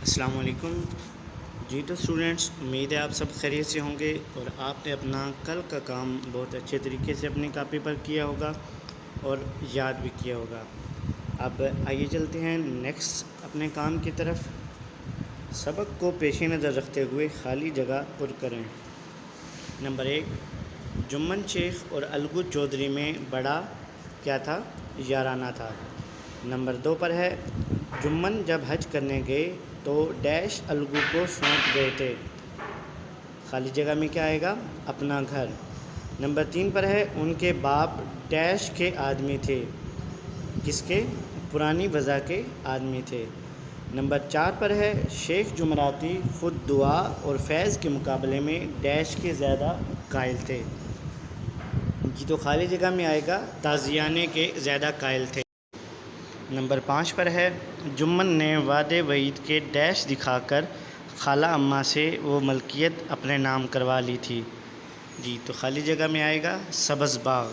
السلام علیکم جی تو اسٹوڈنٹس، امید ہے آپ سب خیریت سے ہوں گے اور آپ نے اپنا کل کا کام بہت اچھے طریقے سے اپنی کاپی پر کیا ہوگا اور یاد بھی کیا ہوگا۔ اب آئیے چلتے ہیں نیکسٹ اپنے کام کی طرف۔ سبق کو پیش نظر رکھتے ہوئے خالی جگہ پر کریں۔ نمبر 1، جمن شیخ اور الگو چودھری میں بڑا کیا تھا؟ یارانہ تھا۔ نمبر 2 پر ہے، جمن جب حج کرنے گئے تو ڈیش الگو کو سونپ گئے تھے۔ خالی جگہ میں کیا آئے گا؟ اپنا گھر۔ نمبر 3 پر ہے، ان کے باپ ڈیش کے آدمی تھے۔ کس کے؟ پرانی وضع کے آدمی تھے۔ نمبر 4 پر ہے، شیخ جمراتی خود دعا اور فیض کے مقابلے میں ڈیش کے زیادہ قائل تھے۔ جی تو خالی جگہ میں آئے گا تازیانے کے زیادہ قائل تھے۔ نمبر 5 پر ہے، جمن نے وعدے وعید کے ڈیش دکھا کر خالہ اماں سے وہ ملکیت اپنے نام کروا لی تھی۔ جی تو خالی جگہ میں آئے گا سبز باغ۔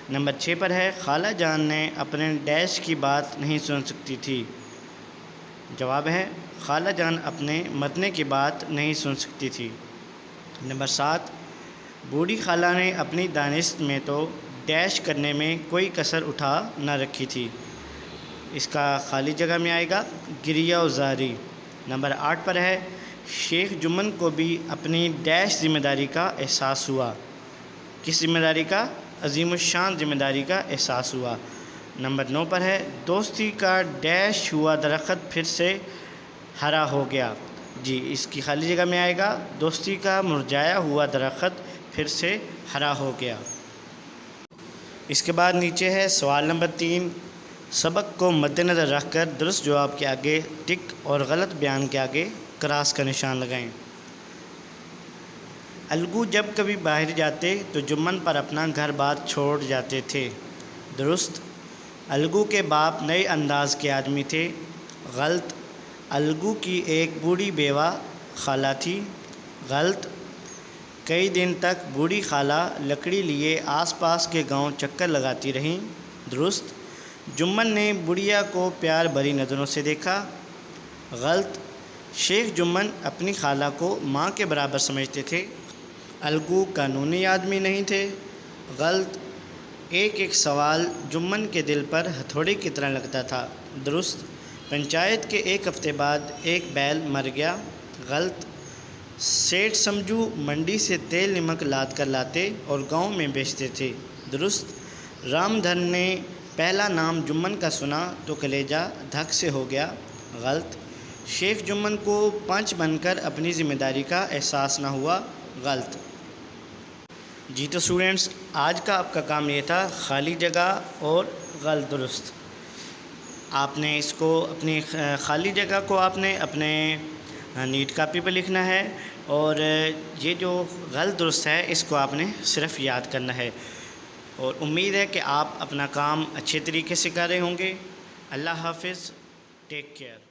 نمبر 6 پر ہے، خالہ جان نے اپنے ڈیش کی بات نہیں سن سکتی تھی۔ جواب ہے، خالہ جان اپنے مرنے کی بات نہیں سن سکتی تھی۔ نمبر 7، بوڑھی خالہ نے اپنی دانست میں تو ڈیش کرنے میں کوئی کسر اٹھا نہ رکھی تھی۔ اس کا خالی جگہ میں آئے گا گریہ و زاری۔ نمبر 8 پر ہے، شیخ جمن کو بھی اپنی ڈیش ذمہ داری کا احساس ہوا۔ کس ذمہ داری کا؟ عظیم الشان ذمہ داری کا احساس ہوا۔ نمبر 9 پر ہے، دوستی کا ڈیش ہوا درخت پھر سے ہرا ہو گیا۔ جی اس کی خالی جگہ میں آئے گا دوستی کا مرجھایا ہوا درخت پھر سے ہرا ہو گیا۔ اس کے بعد نیچے ہے سوال نمبر 3، سبق کو مد نظر رکھ کر درست جواب کے آگے ٹک اور غلط بیان کے آگے کراس کا نشان لگائیں۔ الگو جب کبھی باہر جاتے تو جمن پر اپنا گھر بار چھوڑ جاتے تھے۔ درست۔ الگو کے باپ نئے انداز کے آدمی تھے۔ غلط۔ الگو کی ایک بوڑھی بیوہ خالہ تھی۔ غلط۔ کئی دن تک بوڑھی خالہ لکڑی لیے آس پاس کے گاؤں چکر لگاتی رہیں۔ درست۔ جمن نے بڑھیا کو پیار بھری نظروں سے دیکھا۔ غلط۔ شیخ جمن اپنی خالہ کو ماں کے برابر سمجھتے تھے۔ الگو قانونی آدمی نہیں تھے۔ غلط۔ ایک ایک سوال جمن کے دل پر ہتھوڑے کی طرح لگتا تھا۔ درست۔ پنچایت کے ایک ہفتے بعد ایک بیل مر گیا۔ غلط۔ سیٹھ سمجھو منڈی سے تیل نمک لاد کر لاتے اور گاؤں میں بیچتے تھے۔ درست۔ رام دھن نے پہلا نام جمن کا سنا تو کلیجہ دھک سے ہو گیا۔ غلط۔ شیخ جمن کو پنچ بن کر اپنی ذمہ داری کا احساس نہ ہوا۔ غلط۔ جی تو اسٹوڈنٹس، آج کا آپ کا کام یہ تھا خالی جگہ اور غلط درست۔ آپ نے اس کو اپنی خالی جگہ کو آپ نے اپنے نیٹ کاپی پہ لکھنا ہے اور یہ جو غلط درست ہے اس کو آپ نے صرف یاد کرنا ہے، اور امید ہے کہ آپ اپنا کام اچھے طریقے سے کر رہے ہوں گے۔ اللہ حافظ، ٹیک کیئر۔